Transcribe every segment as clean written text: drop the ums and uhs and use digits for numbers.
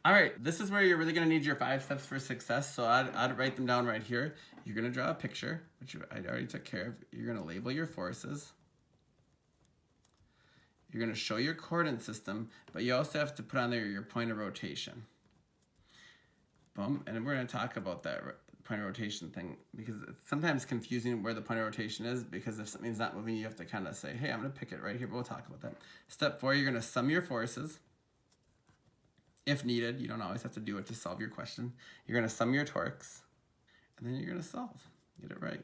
All right, this is where you're really gonna need your 5 steps for success. So I'd write them down right here. You're gonna draw a picture, which I already took care of. You're gonna label your forces. You're gonna show your coordinate system, but you also have to put on there your point of rotation. Boom, and we're gonna talk about that point of rotation thing because it's sometimes confusing where the point of rotation is because if something's not moving, you have to kind of say, hey, I'm gonna pick it right here, but we'll talk about that. Step 4, you're gonna sum your forces. If needed, you don't always have to do it to solve your question. You're gonna sum your torques, and then you're gonna solve, get it right.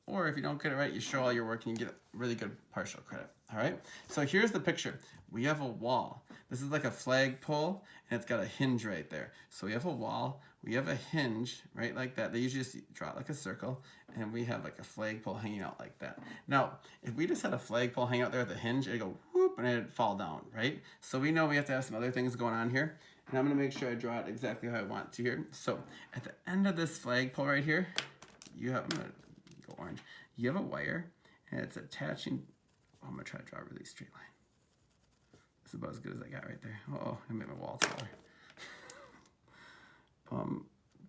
Or if you don't get it right, you show all your work and you get really good partial credit, all right? So here's the picture. We have a wall. This is like a flagpole, and it's got a hinge right there. So we have a wall, we have a hinge, right, like that. They usually just draw it like a circle, and we have like a flagpole hanging out like that. Now, if we just had a flagpole hang out there at the hinge, it'd go whoop, and it'd fall down, right? So we know we have to have some other things going on here, and I'm gonna make sure I draw it exactly how I want to here. So at the end of this flagpole right here, you have, I'm gonna go orange, you have a wire, and it's attaching, oh, I'm gonna try to draw a really straight line. This is about as good as I got right there. Oh, I made my wall taller.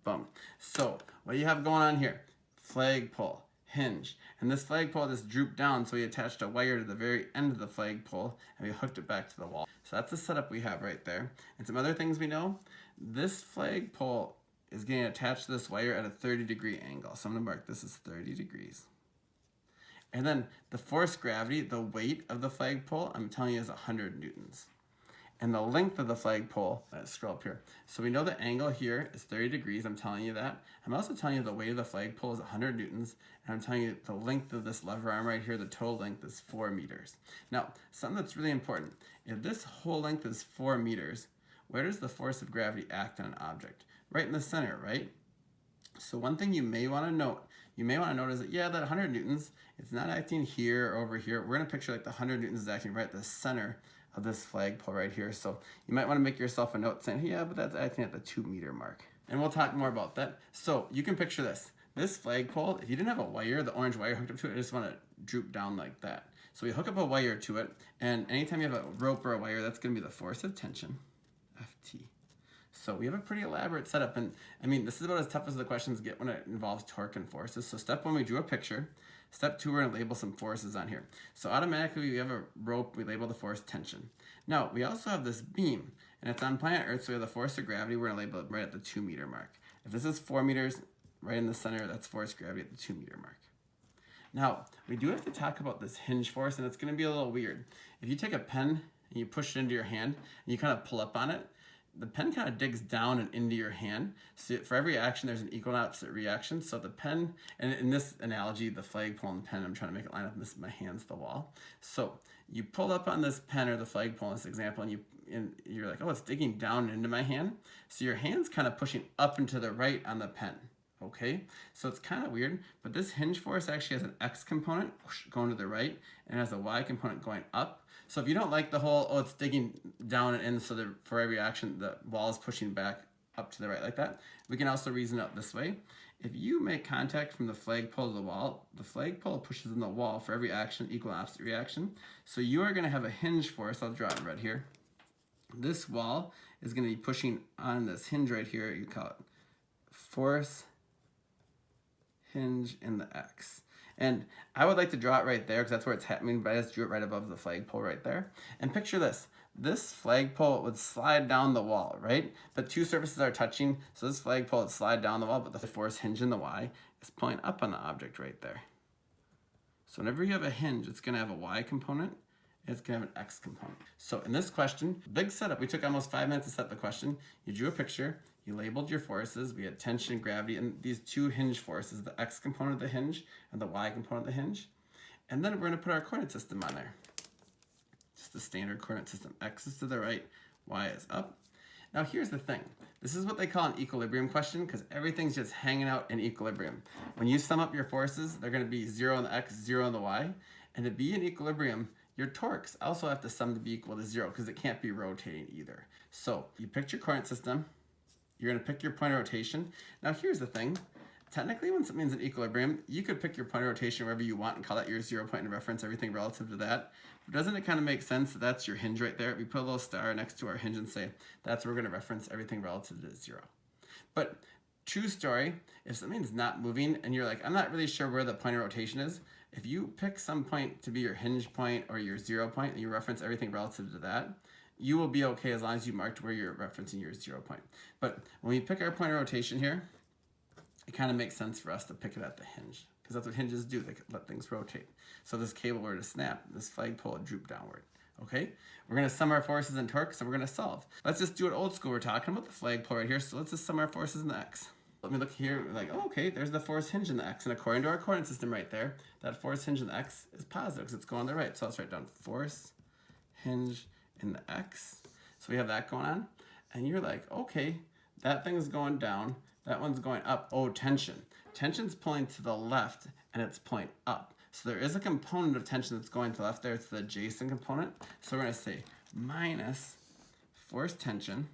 Boom. So what you have going on here, flagpole, hinge, and this flagpole just drooped down, so we attached a wire to the very end of the flagpole, and we hooked it back to the wall. So that's the setup we have right there. And some other things we know, this flagpole is getting attached to this wire at a 30-degree angle. So I'm gonna mark this as 30 degrees. And then the force gravity, the weight of the flagpole, I'm telling you is 100 newtons. And the length of the flagpole, let's scroll up here. So we know the angle here is 30 degrees, I'm telling you that. I'm also telling you the weight of the flagpole is 100 newtons, and I'm telling you the length of this lever arm right here, the total length is 4 meters. Now, something that's really important, if this whole length is 4 meters, where does the force of gravity act on an object? Right in the center, right? So one thing you may want to note, is that, yeah, that 100 newtons, it's not acting here or over here. We're going to picture like the 100 newtons is acting right at the center of this flagpole right here. So you might want to make yourself a note saying, yeah, but that's acting at the 2 meter mark. And we'll talk more about that. So you can picture this. This flagpole, if you didn't have a wire, the orange wire hooked up to it, I just want to droop down like that. So we hook up a wire to it, and anytime you have a rope or a wire, that's going to be the force of tension, Ft. So we have a pretty elaborate setup, and I mean, this is about as tough as the questions get when it involves torque and forces. So step 1, we drew a picture. Step 2, we're gonna label some forces on here. So automatically we have a rope, we label the force tension. Now, we also have this beam, and it's on planet Earth, so we have the force of gravity, we're gonna label it right at the 2 meter mark. If this is 4 meters, right in the center, that's force gravity at the 2 meter mark. Now, we do have to talk about this hinge force, and it's gonna be a little weird. If you take a pen and you push it into your hand, and you kind of pull up on it, the pen kind of digs down and into your hand. So for every action, there's an equal and opposite reaction. So the pen, and in this analogy, the flagpole and the pen, I'm trying to make it line up, and this, my hand's the wall. So you pull up on this pen or the flagpole in this example, and you're like, oh, it's digging down into my hand. So your hand's kind of pushing up and to the right on the pen. Okay, so it's kind of weird, but this hinge force actually has an X component going to the right and has a Y component going up. So if you don't like the whole, oh, it's digging down and in, so that for every action, the wall is pushing back up to the right like that, we can also reason out this way. If you make contact from the flagpole to the flagpole pushes in the wall for every action, equal and opposite reaction. So you are going to have a hinge force, I'll draw it in red here. This wall is going to be pushing on this hinge right here, you call it force hinge in the X. And I would like to draw it right there because that's where it's happening, but I just drew it right above the flagpole right there. And picture this. This flagpole would slide down the wall, right? But two surfaces are touching, so this flagpole would slide down the wall, but the force hinge in the Y is pulling up on the object right there. So whenever you have a hinge, it's going to have a Y component, and it's going to have an X component. So in this question, big setup. We took almost 5 minutes to set the question. You drew a picture. You labeled your forces. We had tension, gravity, and these two hinge forces, the X component of the hinge and the Y component of the hinge. And then we're going to put our coordinate system on there. Just the standard coordinate system. X is to the right, Y is up. Now here's the thing. This is what they call an equilibrium question because everything's just hanging out in equilibrium. When you sum up your forces, they're going to be 0 on the X, 0 on the Y. And to be in equilibrium, your torques also have to sum to be equal to 0 because it can't be rotating either. So you picked your coordinate system. You're going to pick your point of rotation. Now here's the thing. technically when something's in equilibrium, you could pick your point of rotation wherever you want and call that your 0 point and reference everything relative to that. But doesn't it kind of make sense that that's your hinge right there? We put a little star next to our hinge and say, that's where we're going to reference everything relative to 0. But true story, if something's not moving and you're like, I'm not really sure where the point of rotation is, if you pick some point to be your hinge point or your 0 point and you reference everything relative to that, you will be okay as long as you marked where you're referencing your 0 point. But when we pick our point of rotation here, it kind of makes sense for us to pick it at the hinge, because that's what hinges do. They let things rotate. So this cable were to snap, this flagpole would droop downward. Okay, we're going to sum our forces and torques, so we're going to solve. Let's just do it old school. We're talking about the flagpole right here, so let's just sum our forces in the x. Let me look here, like, oh, okay, there's the force hinge in the x, and according to our coordinate system right there, that force hinge in the x is positive because it's going on the right. So let's write down force hinge in the x. So we have that going on, and you're like, okay, that thing's going down, that one's going up. Oh, tension. Tension's pulling to the left, and it's pulling up. So there is a component of tension that's going to the left there. It's the adjacent component. So we're going to say minus force tension.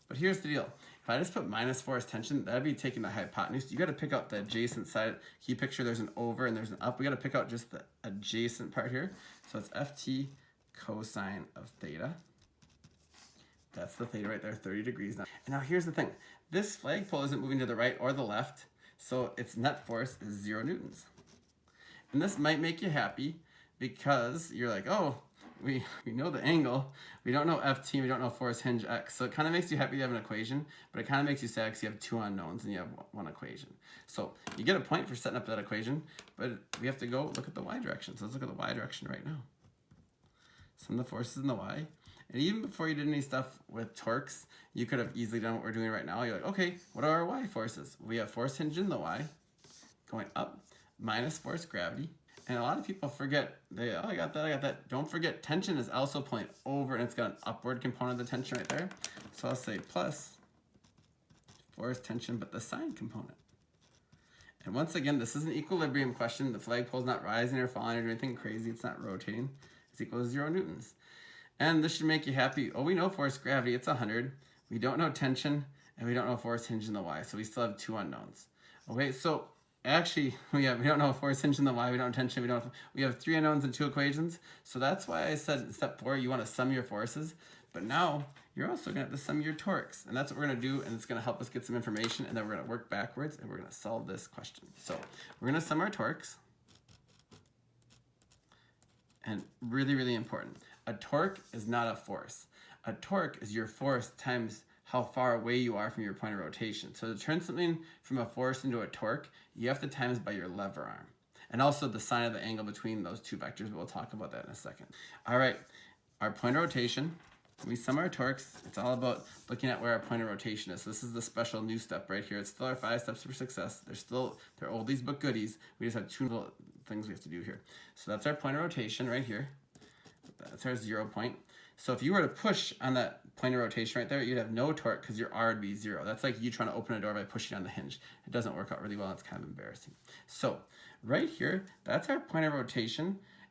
But here's the deal. If I just put minus force tension, that'd be taking the hypotenuse. You got to pick out the adjacent side. Can you picture there's an over and there's an up? We got to pick out just the adjacent part here. So it's Ft cosine of theta. That's the theta right there, 30 degrees now. And now here's the thing. This flagpole isn't moving to the right or the left, so its net force is 0 newtons. And this might make you happy because you're like, oh, we know the angle, we don't know Ft, we don't know force hinge x. So it kind of makes you happy you have an equation, but it kind of makes you sad because you have 2 unknowns and you have 1 equation. So you get a point for setting up that equation, but we have to go look at the y direction. So let's look at the y direction right now. Sum the forces in the y. And even before you did any stuff with torques, you could have easily done what we're doing right now. You're like, okay, what are our y forces? We have force hinge in the y going up minus force gravity. And a lot of people forget, oh, I got that. Don't forget, tension is also pulling over, and it's got an upward component of the tension right there. So I'll say plus force tension, but the sine component. And once again, this is an equilibrium question. The flagpole's not rising or falling or doing anything crazy. It's not rotating. It's equal to 0 newtons. And this should make you happy. Oh, we know force gravity, it's 100. We don't know tension, and we don't know force hinge in the y. So we still have 2 unknowns. Okay, so actually, we don't know force hinge in the y, we don't know tension, we have 3 unknowns and 2 equations. So that's why I said in step 4, you want to sum your forces. But now, you're also going to have to sum your torques. And that's what we're going to do, and it's going to help us get some information, and then we're going to work backwards, and we're going to solve this question. So we're going to sum our torques. And really, really important. A torque is not a force. A torque is your force times how far away you are from your point of rotation. So to turn something from a force into a torque, you have to times by your lever arm. And also the sine of the angle between those 2 vectors, but we'll talk about that in a second. All right, our point of rotation, we sum our torques. It's all about looking at where our point of rotation is. So this is the special new step right here. It's still our 5 steps for success. They're oldies but goodies. We just have 2 little things we have to do here. So that's our point of rotation right here. That's our 0 point. So if you were to push on that point of rotation right there, you'd have no torque because your R would be 0. That's like you trying to open a door by pushing on the hinge. It doesn't work out really well. It's kind of embarrassing. So right here, that's our point of rotation.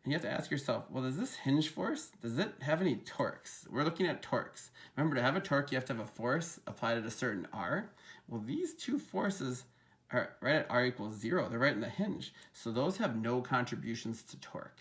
And you have to ask yourself, well, does this hinge force, does it have any torques? We're looking at torques. Remember, to have a torque, you have to have a force applied at a certain R. Well, these 2 forces are right at R equals 0. They're right in the hinge. So those have no contributions to torque.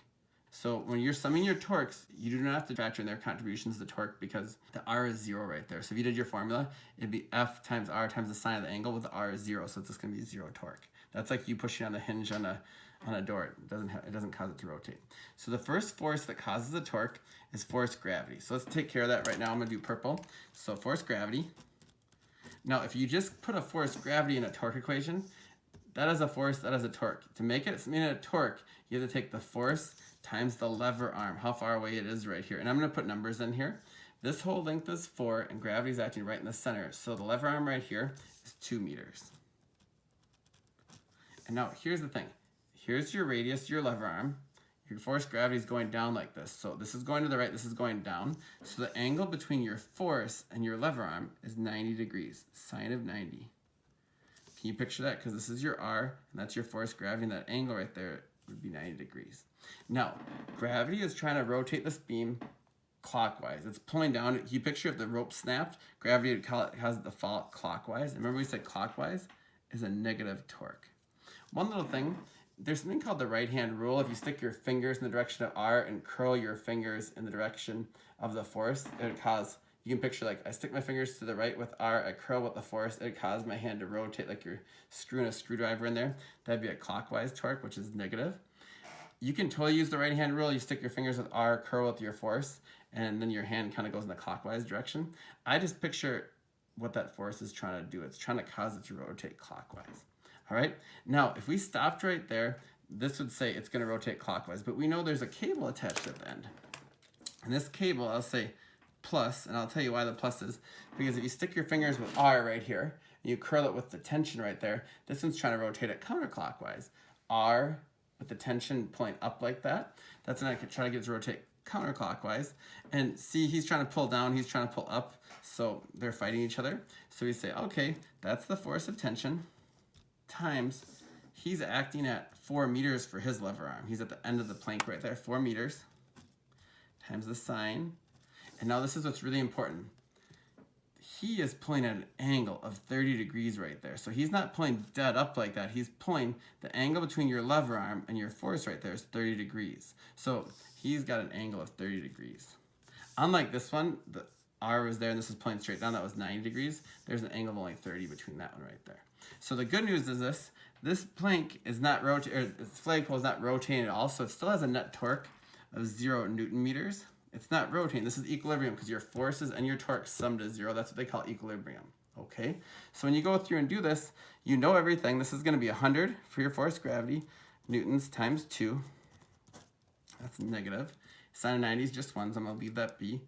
So when you're summing your torques, you do not have to factor in their contributions to torque because the R is 0 right there. So if you did your formula, it'd be F times R times the sine of the angle with the R is 0. So it's just going to be 0 torque. That's like you pushing on the hinge on a door. It doesn't cause it to rotate. So the first force that causes a torque is force gravity. So let's take care of that right now. I'm going to do purple. So force gravity. Now, if you just put a force gravity in a torque equation, that is a force, that is a torque. To make it something a torque, you have to take the force times the lever arm, how far away it is right here. And I'm going to put numbers in here. This whole length is 4, and gravity is acting right in the center. So the lever arm right here is 2 meters. And now, here's the thing. Here's your radius, your lever arm. Your force gravity is going down like this. So this is going to the right, this is going down. So the angle between your force and your lever arm is 90 degrees, sine of 90. Can you picture that? Because this is your R, and that's your force gravity, and that angle right there would be 90 degrees. Now, gravity is trying to rotate this beam clockwise. It's pulling down. You picture if the rope snapped, gravity would cause it to fall clockwise. Remember we said clockwise is a negative torque. One little thing, there's something called the right-hand rule. If you stick your fingers in the direction of R and curl your fingers in the direction of the force, it would cause, you can picture like I stick my fingers to the right with R, I curl with the force, it would cause my hand to rotate like you're screwing a screwdriver in there. That'd be a clockwise torque, which is negative. You can totally use the right-hand rule. You stick your fingers with R, curl with your force, and then your hand kind of goes in the clockwise direction. I just picture what that force is trying to do. It's trying to cause it to rotate clockwise. All right, now if we stopped right there, this would say it's going to rotate clockwise, but we know there's a cable attached at the end. And this cable, I'll say plus, and I'll tell you why the plus is, because if you stick your fingers with R right here, and you curl it with the tension right there, this one's trying to rotate it counterclockwise. R with the tension pulling up like that, that's when I could try to get it to rotate counterclockwise. And see, he's trying to pull down, he's trying to pull up, so they're fighting each other. So we say, okay, that's the force of tension times he's acting at 4 meters for his lever arm. He's at the end of the plank right there, 4 meters times the sine. And now this is what's really important. He is pulling at an angle of 30 degrees right there. So he's not pulling dead up like that. He's pulling the angle between your lever arm and your force right there is 30 degrees. So he's got an angle of 30 degrees. Unlike this one, the R was there and this is pulling straight down. That was 90 degrees. There's an angle of only 30 between that one right there. So the good news is this plank is not rotating, or this flagpole is not rotating at all. So it still has a net torque of 0 Newton meters. It's not rotating. This is equilibrium because your forces and your torque sum to 0. That's what they call equilibrium. Okay? So when you go through and do this, you know everything. This is going to be 100 for your force gravity, newtons times 2. That's negative. Sine of 90 is just 1, so I'm going to leave that be.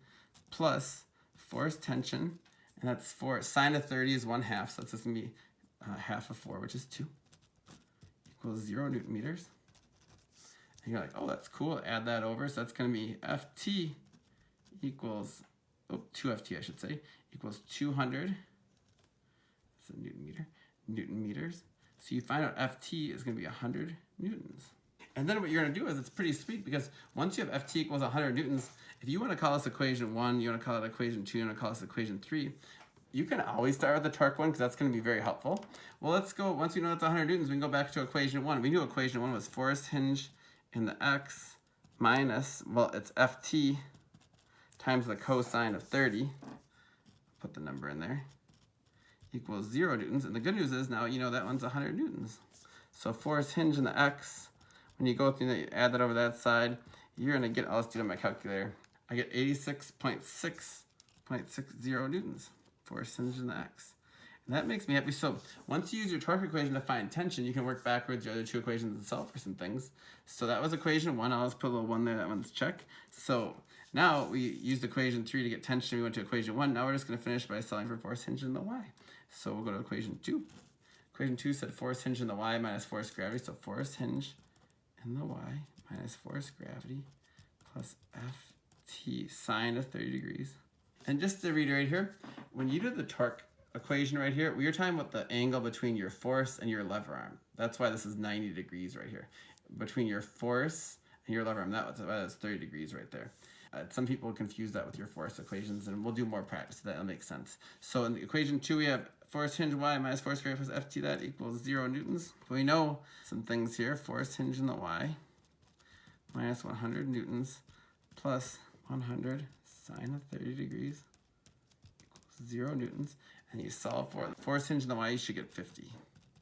Plus force tension, and that's 4. Sine of 30 is 1/2, so that's just going to be half of 4, which is 2, equals 0 Newton meters. And you're like, oh, that's cool. Add that over. So that's going to be Ft equals, 2Ft I should say, equals 200. That's a Newton meter. Newton meters. So you find out Ft is going to be 100 newtons. And then what you're going to do is it's pretty sweet because once you have Ft equals 100 newtons, if you want to call this equation 1, you want to call it equation 2, you want to call this equation 3, you can always start with the torque one because that's going to be very helpful. Well, let's go, once we know it's 100 newtons, we can go back to equation 1. We knew equation 1 was force hinge in the x minus, well, it's Ft times the cosine of 30. Put the number in there. Equals 0 newtons. And the good news is now you know that one's 100 newtons. So force hinge in the x, when you go through that, you add that over that side, you're going to get, let's do it on my calculator. I get 86.660 newtons. Force hinge in the x. And that makes me happy. So once you use your torque equation to find tension, you can work backwards your other two equations and solve for some things. So that was equation 1. I'll just put a little 1 there. That one's check. So now we used equation 3 to get tension. We went to equation 1. Now we're just going to finish by solving for force hinge in the y. So we'll go to equation 2. Equation 2 said force hinge in the y minus force gravity. So force hinge in the y minus force gravity plus Ft sine of 30 degrees. And just to reiterate here, when you do the torque equation right here, we are talking about the angle between your force and your lever arm. That's why this is 90 degrees right here. Between your force and your lever arm, that's 30 degrees right there. Some people confuse that with your force equations, and we'll do more practice so that'll make sense. So in the equation 2, we have force hinge y minus force gravity plus Ft, that equals 0 newtons. We know some things here. Force hinge in the y minus 100 newtons plus 100 sine of 30 degrees equals 0 newtons. And you solve for the force hinge in the y, you should get 50.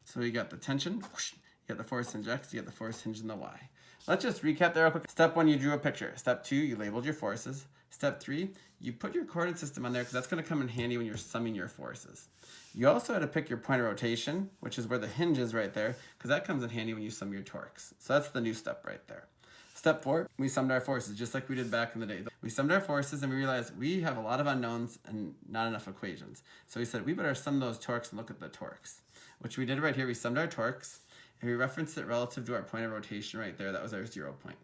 So you got the tension, whoosh, you got the force hinge x, you got the force hinge in the y. Let's just recap there real quick. Step 1, you drew a picture. Step 2, you labeled your forces. Step 3, you put your coordinate system on there because that's going to come in handy when you're summing your forces. You also had to pick your point of rotation, which is where the hinge is right there, because that comes in handy when you sum your torques. So that's the new step right there. Step 4, we summed our forces, just like we did back in the day. We summed our forces and we realized we have a lot of unknowns and not enough equations. So we said we better sum those torques and look at the torques, which we did right here. We summed our torques and we referenced it relative to our point of rotation right there. That was our 0 point.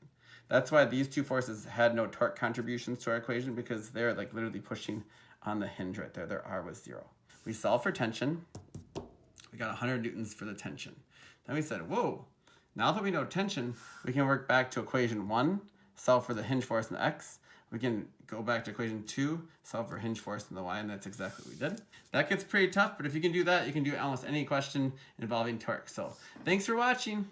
That's why these two forces had no torque contributions to our equation, because they're like literally pushing on the hinge right there. Their R was 0. We solved for tension. We got 100 newtons for the tension. Then we said, whoa, now that we know tension, we can work back to equation 1, solve for the hinge force in the x. We can go back to equation 2, solve for hinge force in the y, and that's exactly what we did. That gets pretty tough, but if you can do that, you can do almost any question involving torque. So thanks for watching.